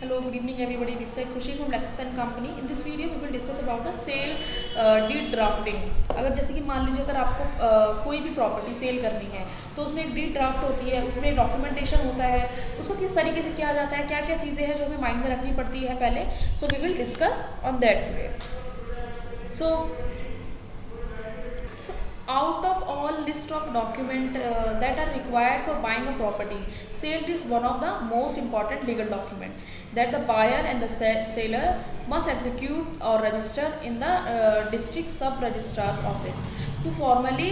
Hello, good evening everybody. This is Khushi from Lexis and Company. In this video we will discuss about the sale deed drafting. अगर जैसे कि मान लीजिए अगर आपको कोई भी प्रॉपर्टी सेल करनी है तो उसमें एक डीड ड्राफ्ट होती है, उसमें एक डॉक्यूमेंटेशन होता है, उसको किस तरीके से किया जाता है, क्या क्या चीज़ें हैं जो हमें माइंड में रखनी पड़ती है पहले. So we will discuss on that way. So out of all list of document that are required for buying a property, sale is one of the most important legal document that the buyer and the seller must execute or register in the district sub registrar's office to formally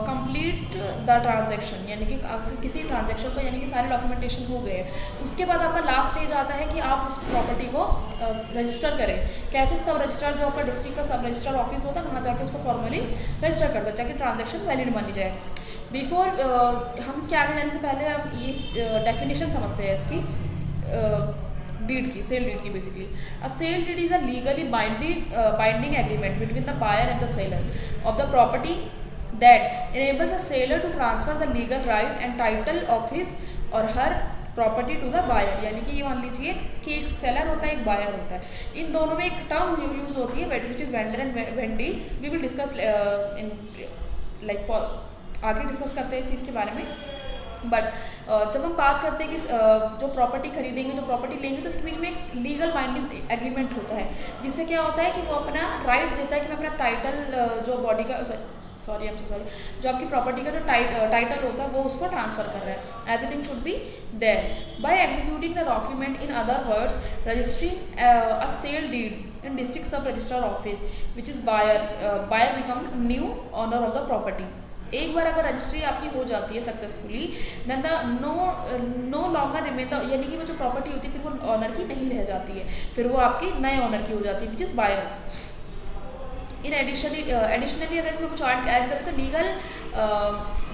complete the transaction. यानी कि किसी transaction को यानी कि सारे documentation हो गए उसके बाद आपका लास्ट स्टेज आता है कि आप उस प्रॉपर्टी को रजिस्टर करें. कैसे? सब रजिस्ट्रार जो आपका डिस्ट्रिक्ट का सब रजिस्ट्रार ऑफिस होता है वहाँ जाके उसको फॉर्मली रजिस्टर कर दो ताकि ट्रांजेक्शन वैलिड मानी जाए. बिफोर हम इसके आगे जाने से पहले हम ये डेफिनेशन समझते हैं इसकी डीड की, सेल डीड की. Basically a sale deed is a legally binding agreement between the buyer and the seller of the property that enables a seller to transfer the legal right and title of his or her property to the buyer. यानी कि ये मान लीजिए कि एक seller होता है, एक बायर होता है. इन दोनों में एक टर्म यूज होती है which is vendor and vendee. We will discuss in like for आगे डिस्कस करते हैं इस चीज़ के बारे में. बट जब हम बात करते हैं कि जो प्रॉपर्टी खरीदेंगे, जो प्रॉपर्टी लेंगे, तो उसके बीच में एक लीगल बाइंडिंग एग्रीमेंट होता है जिससे क्या होता है कि वो अपना राइट देता है कि मैं अपना टाइटल जो बॉडी का सॉरी जो आपकी प्रॉपर्टी का जो टाइटल होता है वो उसको ट्रांसफर कर रहा है. Everything should be there. By executing the document, in other words registering a sale deed in district sub registrar office which is buyer become new owner of the property. एक बार अगर रजिस्ट्री आपकी हो जाती है successfully then the no longer remain the, यानी कि वो जो प्रॉपर्टी होती है फिर वो ऑनर की नहीं रह जाती है, फिर वो आपकी नए ऑनर की हो जाती है which is buyer. In additionally अगर इसमें कुछ ऐड करें तो legal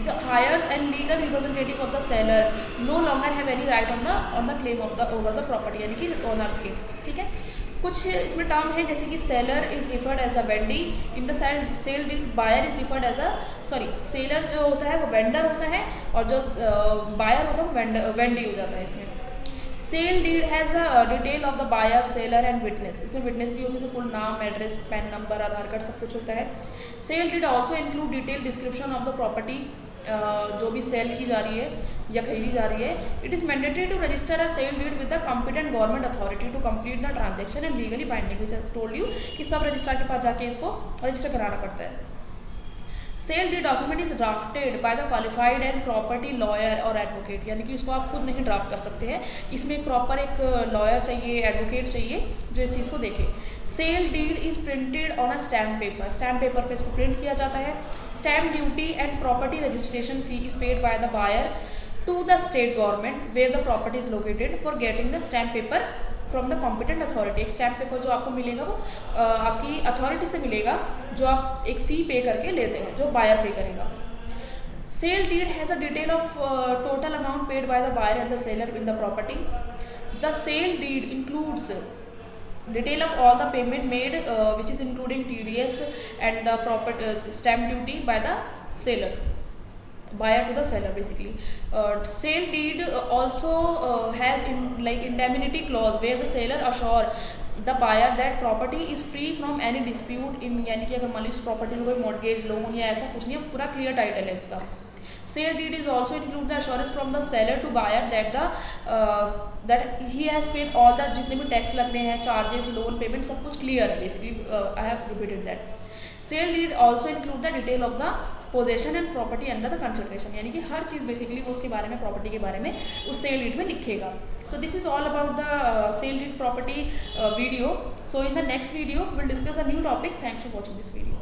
the heirs and legal representative of the seller no longer have any right on the claim of the over the property, यानी कि ओनर्स के. ठीक है, कुछ इसमें टर्म है जैसे कि seller is referred as a vendee in the sale deed. Buyer is referred as a seller जो होता है वो वेंडर होता है और जो बायर होता है वो वेंडी हो जाता है. इसमें sale deed has a detail of the buyer, seller and witness. इसमें विटनेस भी होती है, तो फुल नाम, address, PAN number, Aadhaar card सब कुछ होता है. Sale deed also include detail description of the property जो भी सेल की जा रही है या खरीदी जा रही है. It is mandatory to register a sale deed with the competent government authority to complete the transaction and legally binding which has told you कि सब रजिस्ट्रार के पास जाके इसको रजिस्टर कराना पड़ता है. Sale deed document is drafted by the qualified and property lawyer और advocate. यानी कि इसको आप खुद नहीं ड्राफ्ट कर सकते हैं, इसमें एक प्रॉपर एक लॉयर चाहिए, एडवोकेट चाहिए जो इस चीज़ को देखे. Sale deed is printed on a stamp paper. Stamp paper पे इसको प्रिंट किया जाता है. Stamp duty and property registration fee is paid by the buyer to the state government where the property is located for getting the stamp paper from the competent authority. एक stamp paper जो आपको मिलेगा वो आपकी authority से मिलेगा जो आप एक फ़ी पे करके लेते हैं, जो बायर पे करेगा. Sale deed has a detail of total amount paid by the buyer and the seller in the property. The sale deed includes detail of all the payment made which is including TDS and the property stamp duty by the seller, buyer to the seller basically. Sale deed also has indemnity clause where the seller assure the buyer that property is free from any dispute in, यानी कि अगर मान लीजिए property में कोई mortgage loan या ऐसा कुछ नहीं है, पूरा क्लियर टाइटल है इसका. Sale deed is also include the assurance from the seller to buyer that he has paid all the जितने भी टैक्स लगने हैं, चार्जेस, लोन पेमेंट सब कुछ क्लियर है. Basically I have repeated that. Sale deed also include the detail of the possession and property under the consideration. यानी कि हर चीज़ basically वो उसके बारे में, प्रॉपर्टी के बारे में उस सेल डीड में लिखेगा. So this is all about the sale deed property video. So in the next video will discuss a new topic. Thanks for watching this video.